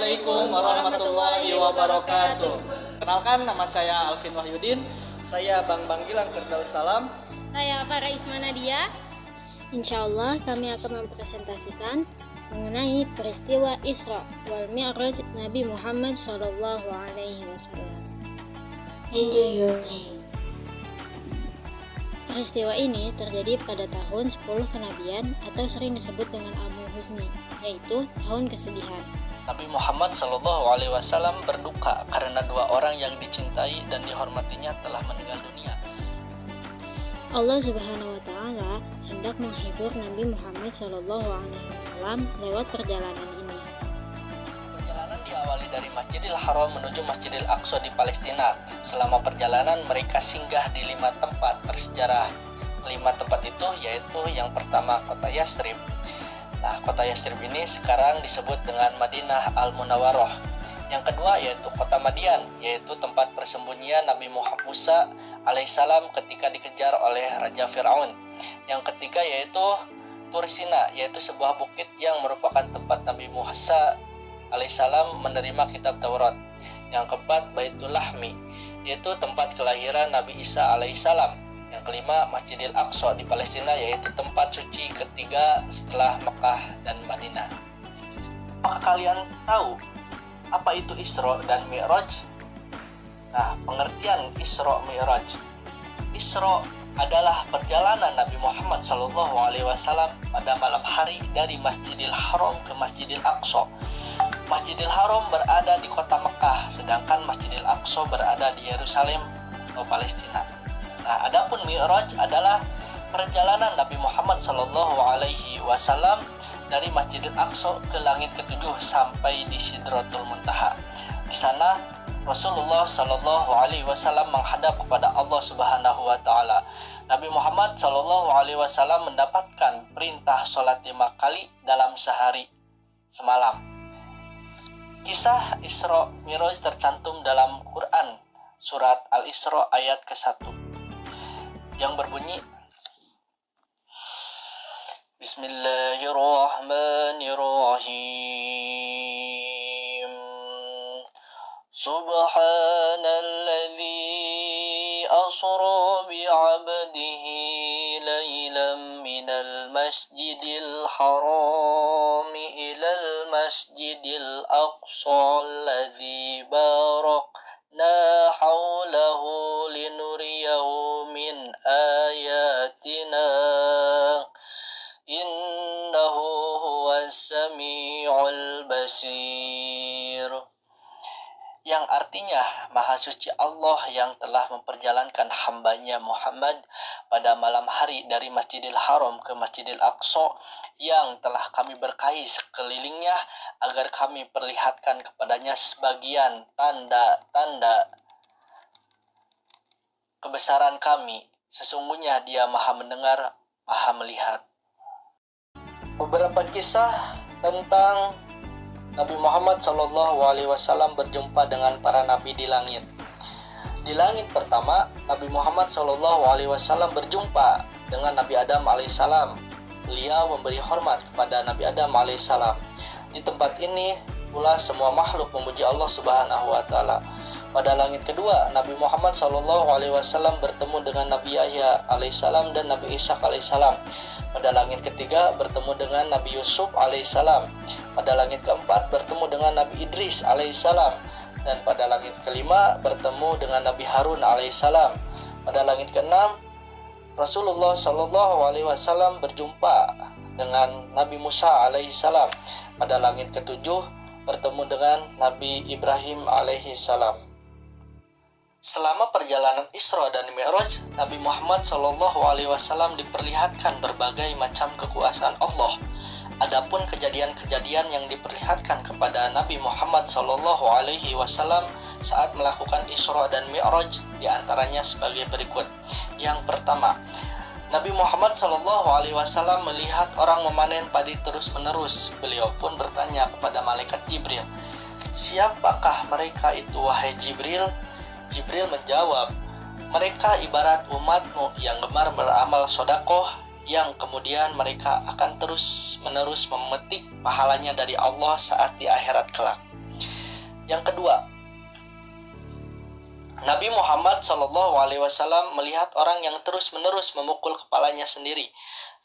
Assalamualaikum warahmatullahi wabarakatuh. Kenalkan, nama saya Alvin Wahyudin. Saya Bang Gilang Firdaus Salam. Saya Farah Isma Nadia. Insya Allah kami akan mempresentasikan mengenai peristiwa Isra wal Mi'raj Nabi Muhammad Sallallahu Alaihi Wasallam. Peristiwa ini terjadi pada tahun 10 kenabian atau sering disebut dengan Amul Husni, yaitu tahun kesedihan. Nabi Muhammad Shallallahu Alaihi Wasallam berduka karena dua orang yang dicintai dan dihormatinya telah meninggal dunia. Allah Subhanahu wa Ta'ala hendak menghibur Nabi Muhammad Shallallahu Alaihi Wasallam lewat perjalanan ini. Perjalanan diawali dari Masjidil Haram menuju Masjidil Aqsa di Palestina. Selama perjalanan mereka singgah di 5 tempat bersejarah. 5 tempat itu yaitu yang pertama kota Yastrib. Nah, kota Yastrib ini sekarang disebut dengan Madinah Al-Munawwarah. Yang kedua yaitu kota Madian, yaitu tempat persembunyian Nabi Muhammad Musa alaihissalam ketika dikejar oleh Raja Fir'aun. Yang ketiga yaitu Tur Sina, yaitu sebuah bukit yang merupakan tempat Nabi Musa alaihissalam menerima kitab Taurat. Yang keempat Baitul Lahmi, yaitu tempat kelahiran Nabi Isa alaihissalam. Yang kelima Masjidil Aqsa di Palestina, yaitu tempat suci ketiga setelah Mekah dan Madinah. Apakah kalian tahu apa itu Isra dan Mi'raj? Nah, pengertian Isra Mi'raj. Isra adalah perjalanan Nabi Muhammad SAW pada malam hari dari Masjidil Haram ke Masjidil Aqsa. Masjidil Haram berada di kota Mekah, sedangkan Masjidil Aqsa berada di Yerusalem atau Palestina. Nah, adapun Mi'raj adalah perjalanan Nabi Muhammad SAW dari Masjidil Aqsa ke langit ketujuh sampai di Sidratul Muntaha. Di sana Rasulullah Shallallahu Alaihi Wasallam menghadap kepada Allah Subhanahu Wa Taala. Nabi Muhammad Shallallahu Alaihi Wasallam mendapatkan perintah sholat 5 kali dalam sehari semalam. Kisah Isra Mi'raj tercantum dalam Quran surat Al-Isra ayat ke-1 yang berbunyi, Bismillahirrahmanirrahim. Subhanalladzi asra bi'abdihi laylan minal masjidil haram ilal masjidil aqsa alladzi barakna hawlahu linuriyahu min ayatina innahu huwas sami'ul basir. Yang artinya Maha Suci Allah yang telah memperjalankan hambanya Muhammad pada malam hari dari Masjidil Haram ke Masjidil Aqsa yang telah kami berkahi sekelilingnya agar kami perlihatkan kepadanya sebagian tanda-tanda kebesaran kami. Sesungguhnya Dia Maha mendengar, Maha melihat. Beberapa kisah tentang Nabi Muhammad SAW berjumpa dengan para nabi di langit. Di langit pertama, Nabi Muhammad SAW berjumpa dengan Nabi Adam alaihissalam. Beliau memberi hormat kepada Nabi Adam alaihissalam. Di tempat ini pula semua makhluk memuji Allah Subhanahu Wa Taala. Pada langit kedua, Nabi Muhammad SAW bertemu dengan Nabi Yahya alaihissalam dan Nabi Ishaq alaihissalam. Pada langit ketiga bertemu dengan Nabi Yusuf alaihissalam. Pada langit keempat bertemu dengan Nabi Idris alaihissalam. Dan pada langit kelima bertemu dengan Nabi Harun alaihissalam. Pada langit keenam Rasulullah SAW berjumpa dengan Nabi Musa alaihissalam. Pada langit ketujuh bertemu dengan Nabi Ibrahim alaihissalam. Selama perjalanan Isra dan Mi'raj, Nabi Muhammad SAW diperlihatkan berbagai macam kekuasaan Allah. Adapun kejadian-kejadian yang diperlihatkan kepada Nabi Muhammad SAW saat melakukan Isra dan Mi'raj diantaranya sebagai berikut. Yang pertama, Nabi Muhammad SAW melihat orang memanen padi terus-menerus. Beliau pun bertanya kepada malaikat Jibril, "Siapakah mereka itu, wahai Jibril?" Jibril menjawab, "Mereka ibarat umatmu yang gemar beramal sodakoh, yang kemudian mereka akan terus-menerus memetik pahalanya dari Allah saat di akhirat kelak." Yang kedua, Nabi Muhammad SAW melihat orang yang terus-menerus memukul kepalanya sendiri.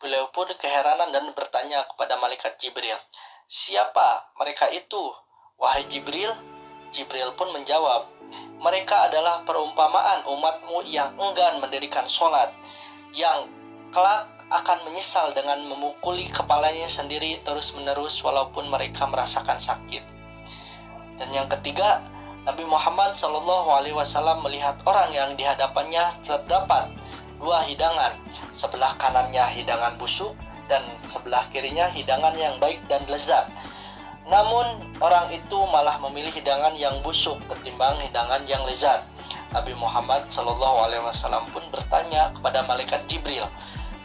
Beliau pun keheranan dan bertanya kepada malaikat Jibril, "Siapa mereka itu, wahai Jibril?" Jibril pun menjawab, "Mereka adalah perumpamaan umatmu yang enggan mendirikan sholat, yang kelak akan menyesal dengan memukuli kepalanya sendiri terus-menerus walaupun mereka merasakan sakit." Dan yang ketiga, Nabi Muhammad SAW melihat orang yang di hadapannya terdapat dua hidangan, sebelah kanannya hidangan busuk dan sebelah kirinya hidangan yang baik dan lezat. Namun orang itu malah memilih hidangan yang busuk ketimbang hidangan yang lezat. Nabi Muhammad SAW pun bertanya kepada malaikat Jibril,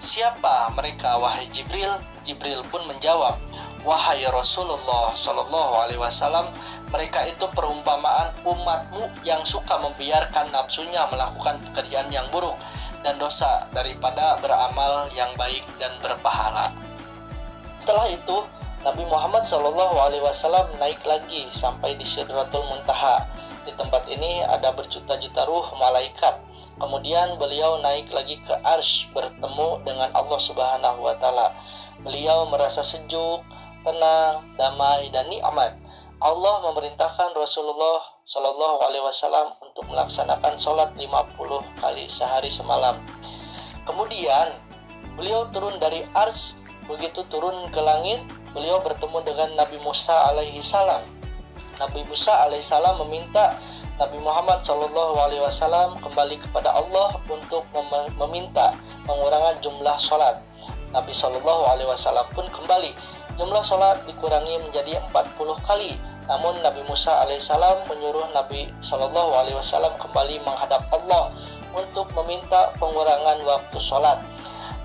"Siapa mereka, wahai Jibril?" Jibril pun menjawab, "Wahai Rasulullah SAW, mereka itu perumpamaan umatmu yang suka membiarkan nafsunya melakukan pekerjaan yang buruk dan dosa daripada beramal yang baik dan berpahala." Setelah itu, Nabi Muhammad SAW naik lagi sampai di Sidratul Muntaha. Di tempat ini ada berjuta-juta ruh malaikat. Kemudian beliau naik lagi ke Arsy bertemu dengan Allah Subhanahu wa Ta'ala. Beliau merasa sejuk, tenang, damai, dan nikmat. Allah memerintahkan Rasulullah SAW untuk melaksanakan sholat 50 kali sehari semalam. Kemudian beliau turun dari Arsy. Begitu turun ke langit, beliau bertemu dengan Nabi Musa alaihi salam. Nabi Musa alaihi salam meminta Nabi Muhammad SAW kembali kepada Allah untuk meminta pengurangan jumlah sholat. Nabi SAW pun kembali. Jumlah sholat dikurangi menjadi 40 kali. Namun Nabi Musa alaihissalam menyuruh Nabi SAW kembali menghadap Allah untuk meminta pengurangan waktu sholat.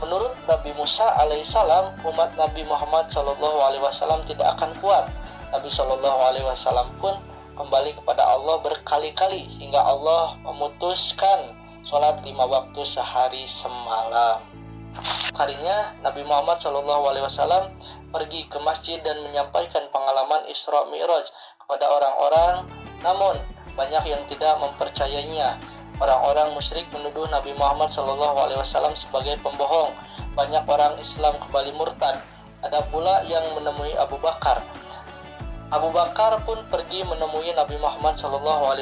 Menurut Nabi Musa alaihissalam, umat Nabi Muhammad SAW tidak akan kuat. Nabi SAW pun kembali kepada Allah berkali-kali hingga Allah memutuskan sholat 5 waktu sehari semalam. Harinya Nabi Muhammad SAW pergi ke masjid dan menyampaikan pengalaman Isra Mi'raj kepada orang-orang, namun banyak yang tidak mempercayainya. Orang-orang musyrik menuduh Nabi Muhammad SAW sebagai pembohong. Banyak orang Islam kembali murtad. Ada pula yang menemui Abu Bakar. Abu Bakar pun pergi menemui Nabi Muhammad SAW.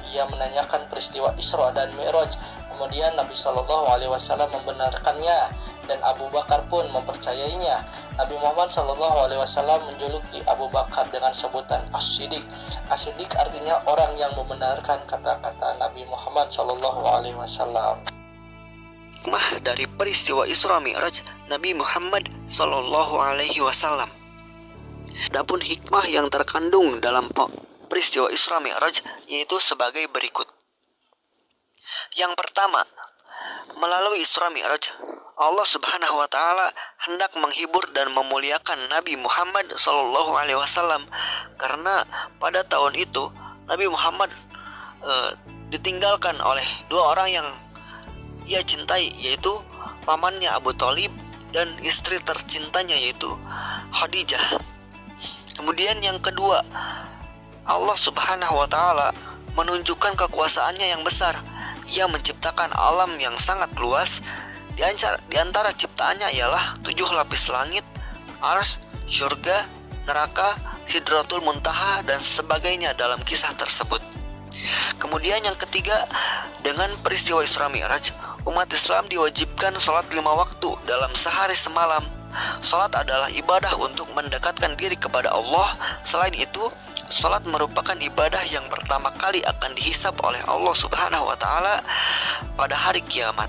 Ia menanyakan peristiwa Isra dan Mi'raj. Kemudian Nabi SAW membenarkannya dan Abu Bakar pun mempercayainya. Nabi Muhammad SAW menjuluki Abu Bakar dengan sebutan As-Siddiq. As-Siddiq artinya orang yang membenarkan kata-kata Nabi Muhammad SAW. Hikmah dari peristiwa Isra Mi'raj Nabi Muhammad SAW. Adapun hikmah yang terkandung dalam peristiwa Isra Mi'raj yaitu sebagai berikut. Yang pertama, melalui Isra Mi'raj, Allah Subhanahu wa Ta'ala hendak menghibur dan memuliakan Nabi Muhammad SAW, karena pada tahun itu Nabi Muhammad ditinggalkan oleh dua orang yang ia cintai, yaitu pamannya Abu Thalib dan istri tercintanya yaitu Khadijah. Kemudian yang kedua, Allah Subhanahu wa Ta'ala menunjukkan kekuasaannya yang besar. Ia menciptakan alam yang sangat luas. Di antara ciptaannya ialah 7 lapis langit, Arsy, surga, neraka, Sidratul Muntaha, dan sebagainya dalam kisah tersebut. Kemudian yang ketiga, dengan peristiwa Isra Mi'raj, umat Islam diwajibkan sholat 5 waktu dalam sehari semalam. Sholat adalah ibadah untuk mendekatkan diri kepada Allah. Selain itu, sholat merupakan ibadah yang pertama kali akan dihisab oleh Allah Subhanahu wa Ta'ala pada hari kiamat.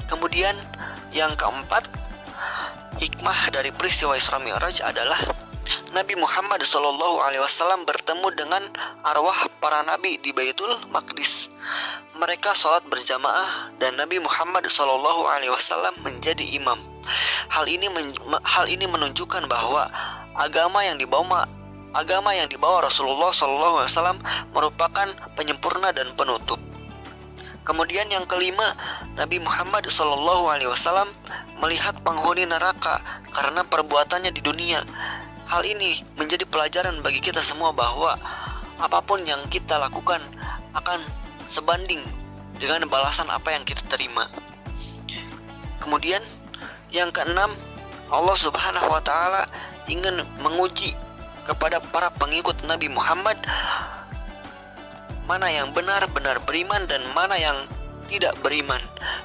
Kemudian yang keempat, hikmah dari peristiwa Isra Mi'raj adalah Nabi Muhammad SAW bertemu dengan arwah para nabi di Baitul Maqdis. Mereka sholat berjamaah dan Nabi Muhammad SAW menjadi imam. Hal ini menunjukkan bahwa agama yang dibawa Rasulullah SAW merupakan penyempurna dan penutup. Kemudian yang kelima, Nabi Muhammad SAW melihat penghuni neraka karena perbuatannya di dunia. Hal ini menjadi pelajaran bagi kita semua bahwa apapun yang kita lakukan akan sebanding dengan balasan apa yang kita terima. Kemudian yang keenam, Allah Subhanahu wa taala ingin menguji kepada para pengikut Nabi Muhammad mana yang benar-benar beriman dan mana yang tidak beriman.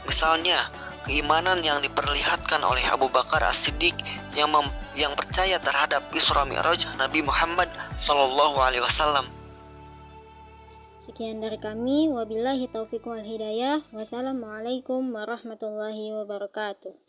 Misalnya, keimanan yang diperlihatkan oleh Abu Bakar As-Siddiq yang percaya terhadap Isra Mi'raj Nabi Muhammad SAW. Sekian dari kami, wabillahi taufiq wal hidayah. Wassalamualaikum warahmatullahi wabarakatuh.